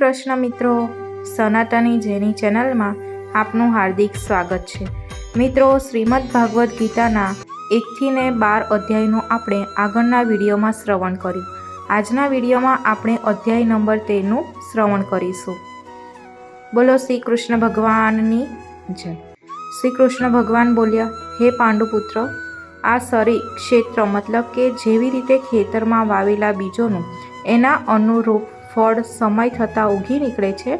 કૃષ્ણ મિત્રો, સનાતની જેની ચેનલમાં આપનું હાર્દિક સ્વાગત છે। મિત્રો, શ્રીમદ ભાગવદ્ ગીતાના 1થી 12 અધ્યાયનો આપણે આગળના વિડીયોમાં શ્રવણ કર્યું। આજના વિડીયોમાં આપણે અધ્યાય નંબર 13નું શ્રવણ કરીશું। બોલો શ્રી કૃષ્ણ ભગવાનની જય। શ્રી કૃષ્ણ ભગવાન બોલ્યા, હે પાંડુપુત્ર, આ શરીર ક્ષેત્ર મતલબ કે જેવી રીતે ખેતરમાં વાવેલા બીજોનું એના અનુરૂપ ફળ સમય થતાં ઉગી નીકળે છે,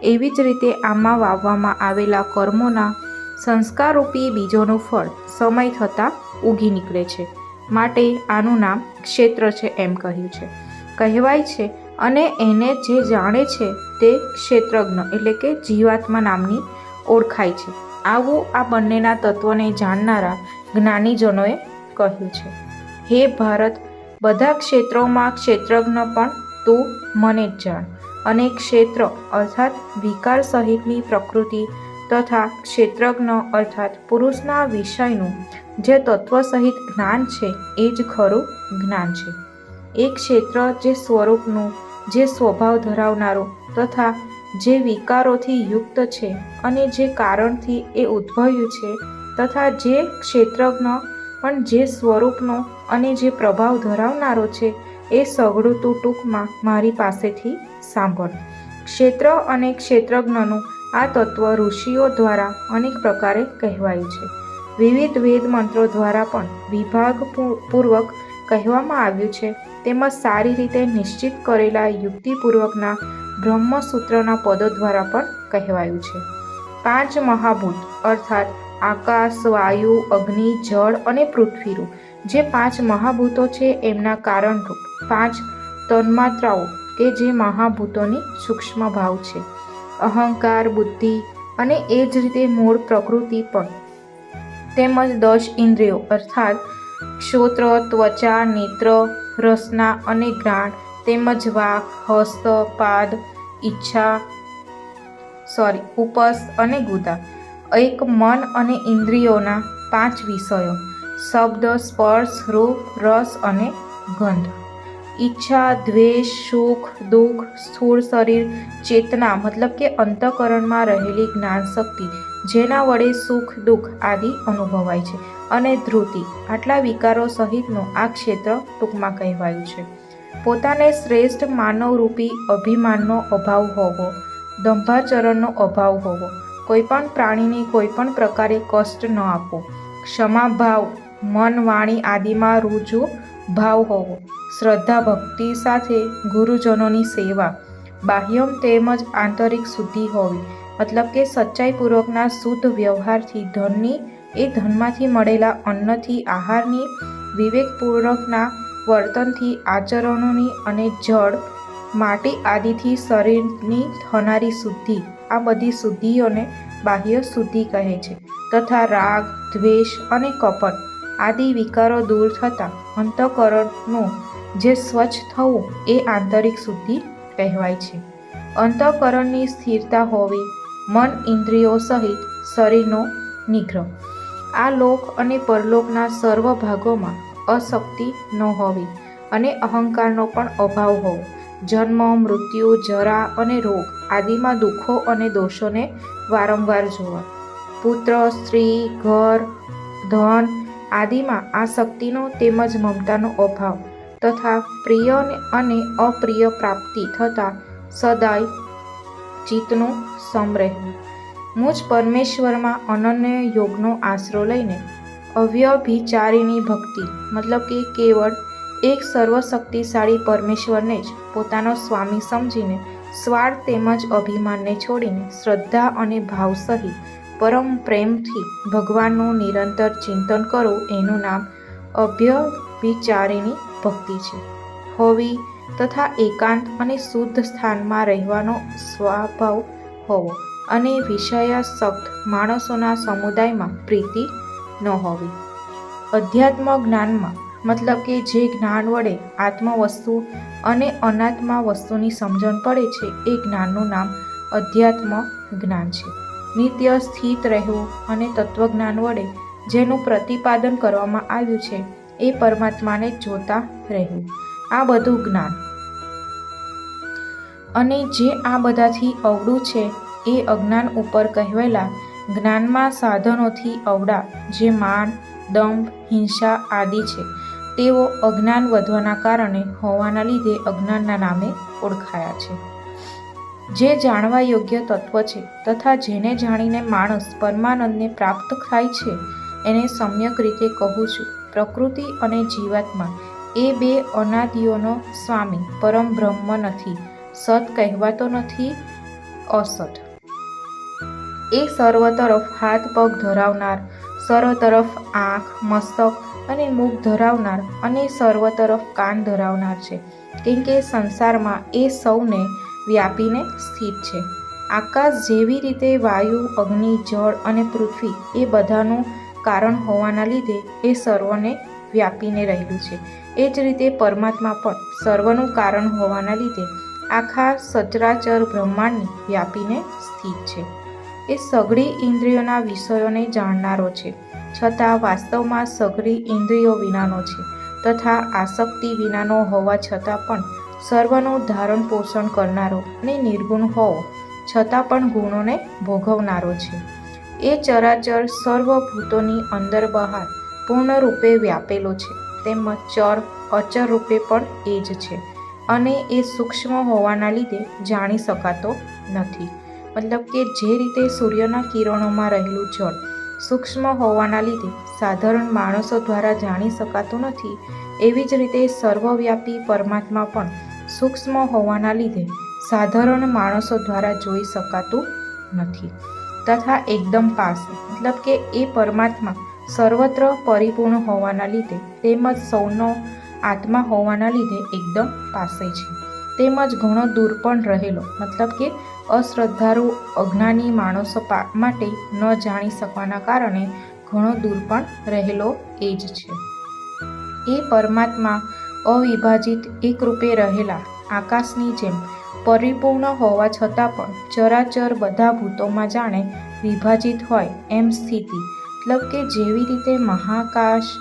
એવી જ રીતે આમાં વાવવામાં આવેલા કર્મોના સંસ્કારરૂપી બીજોનું ફળ સમય થતાં ઉગી નીકળે છે, માટે આનું નામ ક્ષેત્ર છે એમ કહ્યું છે, કહેવાય છે। અને એને જે જાણે છે તે ક્ષેત્રજ્ઞ એટલે કે જીવાત્મા નામની ઓળખાય છે। આવું આ બંનેના તત્વને જાણનારા જ્ઞાનીજનોએ કહ્યું છે। હે ભારત, બધા ક્ષેત્રોમાં ક્ષેત્રજ્ઞ પણ તું મને જ જાણ। અને ક્ષેત્ર અર્થાત વિકાર સહિતની પ્રકૃતિ તથા ક્ષેત્રજ્ઞ અર્થાત પુરુષના વિષયનું જે તત્વ સહિત જ્ઞાન છે એ જ ખરું જ્ઞાન છે। એ ક્ષેત્ર જે સ્વરૂપનું, જે સ્વભાવ ધરાવનારું તથા જે વિકારોથી યુક્ત છે અને જે કારણથી એ ઉદ્ભવ્યું છે તથા જે ક્ષેત્રજ્ઞ પણ જે સ્વરૂપનો અને જે પ્રભાવ ધરાવનારો છે એ સઘળું તું ટૂંકમાં મારી પાસેથી સાંભળ। ક્ષેત્ર અને ક્ષેત્રજ્ઞનું આ તત્વ ઋષિઓ દ્વારા અનેક પ્રકારે કહેવાયું છે। વિવિધ વેદ મંત્રો દ્વારા પણ વિભાગપૂર્વક કહેવામાં આવ્યું છે, તેમજ સારી રીતે નિશ્ચિત કરેલા યુક્તિપૂર્વકના બ્રહ્મસૂત્રના પદો દ્વારા પણ કહેવાયું છે। 5 મહાભૂત અર્થાત આકાશ, વાયુ, અગ્નિ, જળ અને પૃથ્વીરૂપ જે 5 મહાભૂતો છે એમના કારણરૂપ 5 તન્માત્રાઓ કે જે મહાભૂતોની સૂક્ષ્મ ભાવ છે, અહંકાર, બુદ્ધિ અને એ જ રીતે મૂળ પ્રકૃતિ પણ, તેમજ 10 ઇન્દ્રિયો અર્થાત શ્રોત્ર, ત્વચા, નેત્ર, રસના અને ઘ્રાણ, તેમજ વાક, હસ્ત, પાદ, ઉપસ અને ગુદા, એક મન અને ઇન્દ્રિયોના 5 વિષયો, શબ્દ, સ્પર્શ, રૂપ, રસ અને ગંધ, ઈચ્છા, દ્વેષ, સુખ, દુઃખ, સ્થૂળ શરીર, ચેતના મતલબ કે અંતઃકરણમાં રહેલી જ્ઞાન શક્તિ જેના વડે સુખ દુઃખ આદિ અનુભવાય છે, અને ધૃતિ, આટલા વિકારો સહિતનું આ ક્ષેત્ર ટૂંકમાં કહેવાયું છે। પોતાને શ્રેષ્ઠ માનવરૂપી અભિમાનનો અભાવ હોવો, દંભાચરણનો અભાવ હોવો, કોઈપણ પ્રાણીને કોઈપણ પ્રકારે કષ્ટ ન આપવો, ક્ષમાભાવ, મન વાણી આદિમાં રુજુ ભાવ હોવો, શ્રદ્ધા ભક્તિ સાથે ગુરુજનોની સેવા, બાહ્યમ તેમજ આંતરિક શુદ્ધિ હોવી મતલબ કે સચ્ચાઈપૂર્વકના શુદ્ધ વ્યવહારથી ધનની, એ ધનમાંથી મળેલા અન્નથી આહારની, વિવેકપૂર્વકના વર્તનથી આચરણોની અને જળ, માટી આદિથી શરીરની થનારી શુદ્ધિ, આ બધી શુદ્ધિઓને બાહ્ય શુદ્ધિ કહે છે, તથા રાગ, દ્વેષ અને કપટ આદિ વિકારો દૂર થતાં અંતઃકરણનું જે સ્વચ્છ થવું એ આંતરિક શુદ્ધિ કહેવાય છે। અંતઃકરણની સ્થિરતા હોવી, મન ઇન્દ્રિયો સહિત શરીરનો નિગ્રહ, આ લોક અને પરલોકના સર્વ ભાગોમાં અશક્તિ ન હોવી અને અહંકારનો પણ અભાવ હોવો, જન્મ, મૃત્યુ, જરા અને રોગ આદિમાં દુઃખો અને દોષોને વારંવાર જોવા, પુત્ર, સ્ત્રી, ઘર, ધન આદિમાં આ શક્તિનો તેમજ મમતાનો અભાવ તથા પ્રિય અને અપ્રિય પ્રાપ્તિ થતાં સદાય ચિત્તનું સમ રહેવું, મુજ પરમેશ્વરમાં અનન્ય યોગનો આશરો લઈને અવ્યભિચારીની ભક્તિ મતલબ કે કેવળ એક સર્વશક્તિશાળી પરમેશ્વરને જ પોતાનો સ્વામી સમજીને સ્વાર્થ તેમજ અભિમાનને છોડીને શ્રદ્ધા અને ભાવ સહિત પરમ પ્રેમથી ભગવાનનું નિરંતર ચિંતન કરવું એનું નામ અવ્યભિચારીની ભક્તિ છે। હોવી તથા એકાંત અને શુદ્ધ સ્થાનમાં રહેવાનો સ્વભાવ હોવો અને વિષયાસક્ત માણસોના સમુદાયમાં પ્રીતિ ન હોવી। અધ્યાત્મ જ્ઞાનમાં મતલબ કે જે જ્ઞાન વડે આત્મ વસ્તુ અને અનાત્મા વસ્તુની સમજણ પડે છે એ જ્ઞાનનું નામ અધ્યાત્મ જ્ઞાન છે। નિત્ય સ્થિત રહેવું અને તત્વજ્ઞાન વડે જેનું પ્રતિપાદન કરવામાં આવ્યું છે એ પરમાત્માને જોતા રહેવું, આ બધું જ્ઞાન। અને જે આ બધાથી અવળું છે એ અજ્ઞાન ઉપર કહેવાયેલા જ્ઞાનમાં સાધનોથી અવળા જે માન, દંભ, હિંસા આદિ છે તેઓ અજ્ઞાન વધવાના કારણે હોવાના લીધે અજ્ઞાનના નામે ઓળખાયા છે. જે જાણવા યોગ્ય તત્વ છે તથા જેને જાણીને માણસ પરમાનંદને પ્રાપ્ત થાય છે એને સમ્યક રીતે કહું છું. પ્રકૃતિ અને જીવાત્મા એ બે અનાદિઓનો સ્વામી પરમ બ્રહ્મ નથી. સત કહેવાતો નથી, અસત. એ સર્વ તરફ હાથ પગ ધરાવનાર, સર્વ તરફ આંખ, મસ્તક અને મુખ ધરાવનાર અને સર્વ તરફ કાન ધરાવનાર છે. કેમ કે સંસારમાં એ સૌને વ્યાપીને સ્થિત છે. આકાશ જેવી રીતે વાયુ, અગ્નિ, જળ અને પૃથ્વી એ બધાનું કારણ હોવાના લીધે એ સર્વને વ્યાપીને રહેલું છે. એ જ રીતે પરમાત્મા પણ સર્વનું કારણ હોવાના લીધે આખા સચરાચર બ્રહ્માંડને વ્યાપીને સ્થિત છે. એ સઘળી ઇન્દ્રિયોના વિષયોને જાણનારો છે, છતાં વાસ્તવમાં સઘળી ઇન્દ્રિયો વિનાનો છે તથા આસક્તિ વિનાનો હોવા છતાં પણ સર્વનું ધારણ પોષણ કરનારો અને નિર્ગુણ હોવો છતાં પણ ગુણોને ભોગવનારો છે. એ ચરાચર સર્વભૂતોની અંદર બહાર પૂર્ણરૂપે વ્યાપેલો છે, તેમજ ચર અચર રૂપે પણ એ જ છે અને એ સૂક્ષ્મ હોવાના લીધે જાણી શકાતો નથી. મતલબ કે જે રીતે સૂર્યના કિરણોમાં રહેલું જળ સૂક્ષ્મ હોવાના લીધે સાધારણ માણસો દ્વારા જાણી શકાતું નથી, એવી જ રીતે સર્વવ્યાપી પરમાત્મા પણ સૂક્ષ્મ હોવાના લીધે સાધારણ માણસો દ્વારા જોઈ શકાતું નથી તથા એકદમ પાસે. મતલબ કે એ પરમાત્મા સર્વત્ર પરિપૂર્ણ હોવાના લીધે તેમજ સૌનો આત્મા હોવાના લીધે એકદમ પાસે છે. તેમજ ઘણો દૂર પણ રહેલો, મતલબ કે અશ્રદ્ધાળુ અજ્ઞાની માણસો માટે ન જાણી શકવાના કારણે ઘણો દૂર પણ રહેલો એ જ છે. એ પરમાત્મા અવિભાજિત એકરૂપે રહેલા આકાશની જેમ પરિપૂર્ણ હોવા છતાં પણ ચરાચર બધા ભૂતોમાં જાણે વિભાજિત હોય એમ સ્થિતિ. મતલબ કે જેવી રીતે મહાકાશ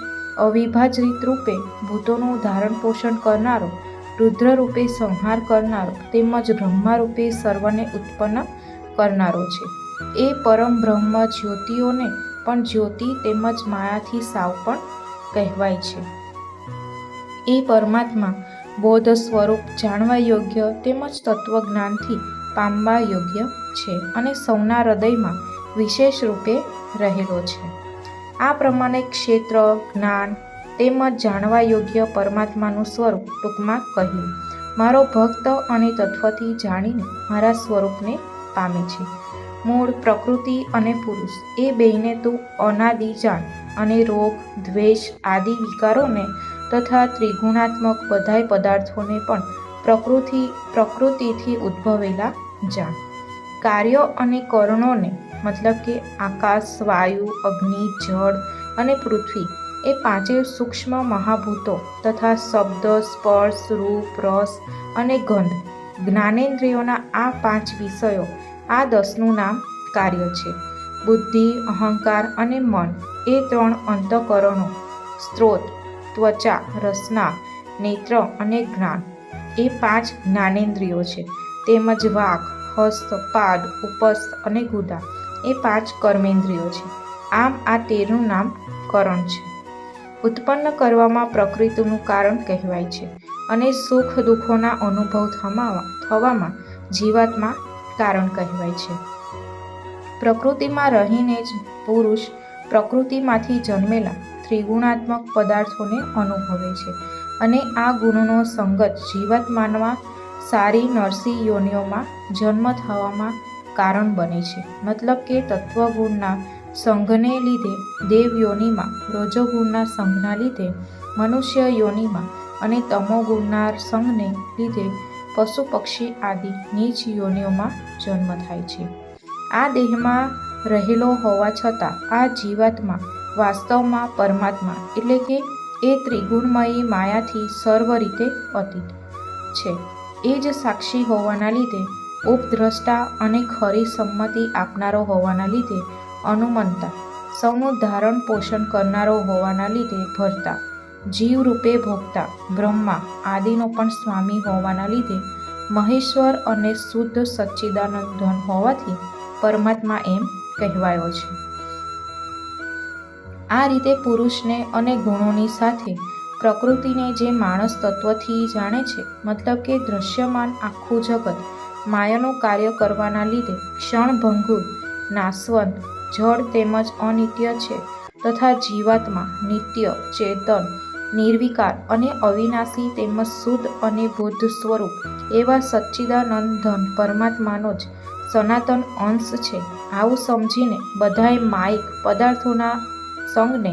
અવિભાજિત રૂપે ભૂતોનું ધારણ પોષણ કરનારો, રુદ્ર રૂપે સંહાર કરનારો તેમજ બ્રહ્મા રૂપે સર્વને ઉત્પન્ન કરનારો છે. એ પરમ બ્રહ્મ જ્યોતિઓને પણ જ્યોતિ તેમજ માયાથી સાવ પણ કહેવાય છે. એ પરમાત્મા બોધ સ્વરૂપ જાણવા યોગ્ય તેમજ તત્વજ્ઞાનથી પામવા યોગ્ય છે અને સૌના હૃદયમાં વિશેષ રૂપે રહેલો છે. આ પ્રમાણે ક્ષેત્ર, જ્ઞાન તેમજ જાણવા યોગ્ય પરમાત્માનું સ્વરૂપ ટૂંકમાં કહ્યું. મારો ભક્ત અને તત્વથી જાણીને મારા સ્વરૂપને પામે છે. મૂળ, પ્રકૃતિ અને પુરુષ એ બેયને તું અનાદિ જાણ અને રોગ, દ્વેષ આદિ વિકારોને તથા ત્રિગુણાત્મક બધાય પદાર્થોને પણ પ્રકૃતિથી ઉદ્ભવેલા જાણ. કાર્યો અને કરણોને મતલબ કે આકાશ, વાયુ, અગ્નિ, જળ અને પૃથ્વી એ પાંચેય સૂક્ષ્મ મહાભૂતો તથા શબ્દ, સ્પર્શ, રૂપ, રસ અને ગંધ જ્ઞાનેન્દ્રિયોના આ 5 વિષયો આ 10નું નામ કાર્ય છે. બુદ્ધિ, અહંકાર અને મન એ 3 અંતઃકરણો, સ્ત્રોત, ત્વચા, રસના, નેત્ર અને જ્ઞાન એ 5 જ્ઞાનેન્દ્રિયો છે. તેમજ વાક, હસ્ત, પાદ, ઉપસ્થ અને ગુદા એ 5 કર્મેન્દ્રિયો છે. આમ આ 13નું નામ કરણ છે. ઉત્પન્ન કરવામાં પ્રકૃતિનું કારણ કહેવાય છે અને સુખ દુઃખોના અનુભવ થવામાં જીવાત્મા કારણ કહેવાય છે. પ્રકૃતિમાં રહીને જ પુરુષ પ્રકૃતિમાંથી જન્મેલા ત્રિગુણાત્મક પદાર્થોને અનુભવે છે અને આ ગુણનો સંગત જીવાત્મામાં સારી નરસી યોનિઓમાં જન્મ થવામાં કારણ બને છે. મતલબ કે તત્વગુણના સંઘને લીધે દેવ યોનિમાં, રજોગુણના સંઘના લીધે મનુષ્ય યોનિમાં અને તમોગુણના સંઘને લીધે પશુ પક્ષી આદિ નીચ યોનિઓમાં જન્મ થાય છે. આ દેહમાં રહેલો હોવા છતાં આ જીવાત્મા વાસ્તવમાં પરમાત્મા એટલે કે એ ત્રિગુણમયી માયાથી સર્વ રીતે અતીત છે. એ જ સાક્ષી હોવાના લીધે ઉપદ્રષ્ટા અને ખરી સંમતિ આપનારો હોવાના લીધે અનુમંતા, સૌનું ધારણ પોષણ કરનારો હોવાના લીધે ભરતા, જીવ રૂપે ભોગતા બ્રહ્મા આદિનો પણ સ્વામી હોવાના લીધે મહેશ્વર અને શુદ્ધ સચ્ચિદાનંદ ધન હોવાથી પરમાત્મા એમ કહેવાયો છે. આ રીતે પુરુષને અને ગુણોની સાથે પ્રકૃતિને જે માણસ તત્વથી જાણે છે, મતલબ કે દ્રશ્યમાન આખું જગત માયાનું કાર્ય કરવાના લીધે ક્ષણભંગુર, નાશવંત, જળ તેમજ અનિત્ય છે તથા જીવાત્મા નિત્ય, ચેતન, નિર્વિકાર અને અવિનાશી તેમજ શુદ્ધ અને બુદ્ધ સ્વરૂપ એવા સચ્ચિદાનંદ ધન પરમાત્માનો જ સનાતન અંશ છે. આવું સમજીને બધાએ માયિક પદાર્થોના સંગને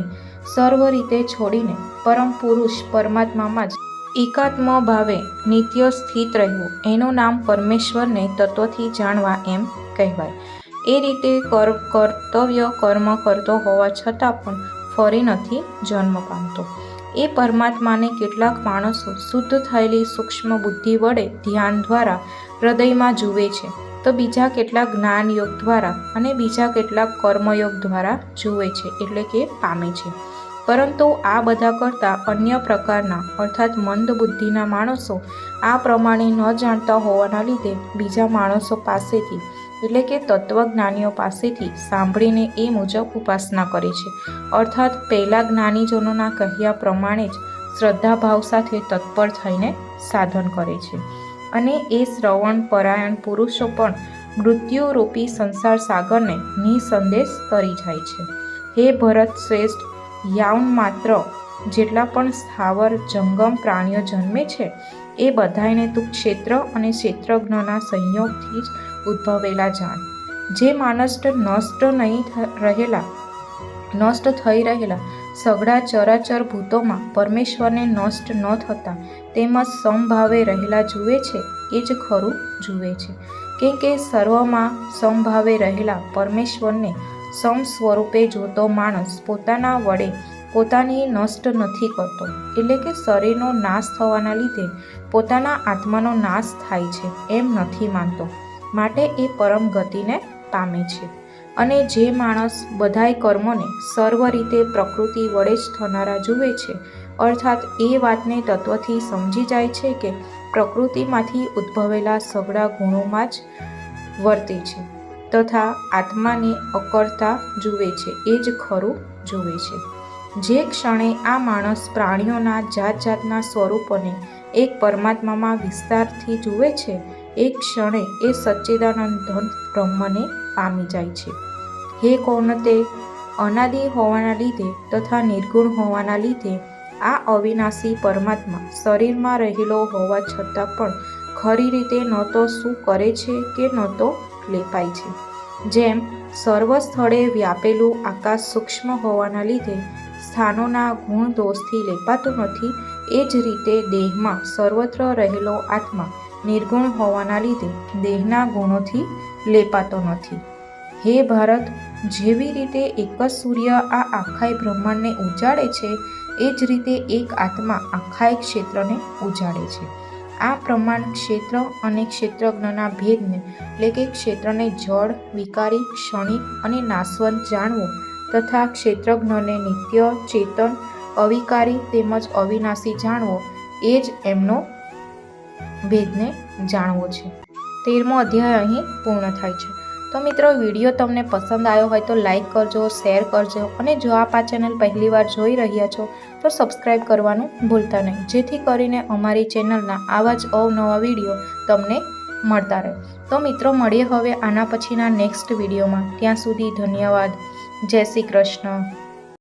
સર્વ રીતે છોડીને પરમ પુરુષ પરમાત્મામાં જ એકાત્મ ભાવે નિત્ય સ્થિત રહેવું, એનું નામ પરમેશ્વરને તત્વથી જાણવા એમ કહેવાય. એ રીતે કર્તવ્ય કર્મ કરતો હોવા છતાં પણ ફરી નથી જન્મ પામતો. એ પરમાત્માને કેટલાક માણસો શુદ્ધ થયેલી સૂક્ષ્મ બુદ્ધિ વડે ધ્યાન દ્વારા હૃદયમાં જુએ છે, તો બીજા કેટલાક જ્ઞાન યોગ દ્વારા અને બીજા કેટલાક કર્મયોગ દ્વારા જુએ છે, એટલે કે પામે છે. પરંતુ આ બધા કરતાં અન્ય પ્રકારના અર્થાત મંદ બુદ્ધિના માણસો આ પ્રમાણે ન જાણતા હોવાના લીધે બીજા માણસો પાસેથી એટલે કે તત્વજ્ઞાનીઓ પાસેથી સાંભળીને એ મુજબ ઉપાસના કરે છે. અર્થાત પહેલા જ્ઞાનીજનોના કહ્યા પ્રમાણે જ શ્રદ્ધાભાવ સાથે તત્પર થઈને સાધન કરે છે. અને એ શ્રવણ પરાયણ પુરુષો પણ મૃત્યુરૂપી સંસાર સાગરને નિસંદેશ તરી જાય છે. હે ભરત શ્રેષ્ઠ, યાવન માત્ર જેટલા પણ સ્થાવર જંગમ પ્રાણીઓ જન્મે છે એ બધાને તું ક્ષેત્ર અને ક્ષેત્રજ્ઞના સંયોગથી જ ઉદ્ભવેલા જાણ. જે માનસ નષ્ટ થઈ રહેલા સઘળા ચરાચર ભૂતોમાં પરમેશ્વરને નષ્ટ ન થતા તેમજ સમભાવે રહેલા જુએ છે, એ જ ખરું જુએ છે. કેમ કે સર્વમાં સમભાવે રહેલા પરમેશ્વરને સમ સ્વરૂપે જોતો માણસ પોતાના વડે પોતાની નષ્ટ નથી કરતો, એટલે કે શરીરનો નાશ થવાના લીધે પોતાના આત્માનો નાશ થાય છે એમ નથી માનતો, માટે એ પરમ ગતિને પામે છે. અને જે માણસ બધાય કર્મોને સર્વ રીતે પ્રકૃતિ વડે જ થનારા જુએ છે, અર્થાત એ વાતને તત્વથી સમજી જાય છે કે પ્રકૃતિમાંથી ઉદ્ભવેલા સઘળા ગુણોમાં જ વર્તે છે તથા આત્માને અકર્તા જુએ છે, એ જ ખરું જુએ છે. જે ક્ષણે આ માણસ પ્રાણીઓના જાત જાતના સ્વરૂપોને એક પરમાત્મામાં વિસ્તારથી જુએ છે, એ ક્ષણે એ સચ્ચિદાનંદ ધન બ્રહ્મને પામી જાય છે. હે કૌંતે, અનાદિ હોવાના લીધે તથા નિર્ગુણ હોવાના લીધે આ અવિનાશી પરમાત્મા શરીરમાં રહેલો હોવા છતાં પણ ખરી રીતે ન તો શું કરે છે કે ન તો લેપાય છે. જેમ સર્વ સ્થળે વ્યાપેલું આકાશ સૂક્ષ્મ હોવાના લીધે સ્થાનોના ગુણ દોષથી લેપાતું નથી, એ જ રીતે દેહમાં સર્વત્ર રહેલો આત્મા નિર્ગુણ હોવાના લીધે દેહના ગુણોથી લેપાતો નથી. હે ભારત, જેવી રીતે એક જ સૂર્ય આ આખાય બ્રહ્માંડને ઉજાડે છે, એ જ રીતે એક આત્મા આખાય ક્ષેત્રને ઉજાડે છે. આ પ્રમાણ ક્ષેત્ર અને ક્ષેત્રજ્ઞના ભેદને એટલે કે ક્ષેત્રને જળ, વિકારી, ક્ષણિક અને નાશવંત જાણવું તથા ક્ષેત્રજ્ઞને નિત્ય, ચેતન, અવિકારી તેમજ અવિનાશી જાણવો, એ જ એમનો ભેદને જાણવો છે. 13મો અધ્યાય અહીં પૂર્ણ થાય છે. તો મિત્રો, વિડીયો તમને પસંદ આવ્યો હોય તો લાઈક કરજો, શેર કરજો અને જો આપ આ ચેનલ પહેલીવાર જોઈ રહ્યા છો તો સબસ્ક્રાઈબ કરવાનું ભૂલતા નહીં, જેથી કરીને અમારી ચેનલના આવા જ અવનવા વિડીયો તમને મળતા રહે. તો મિત્રો, મળીએ હવે આના પછીના નેક્સ્ટ વિડીયોમાં. ત્યાં સુધી ધન્યવાદ. જય શ્રી કૃષ્ણ.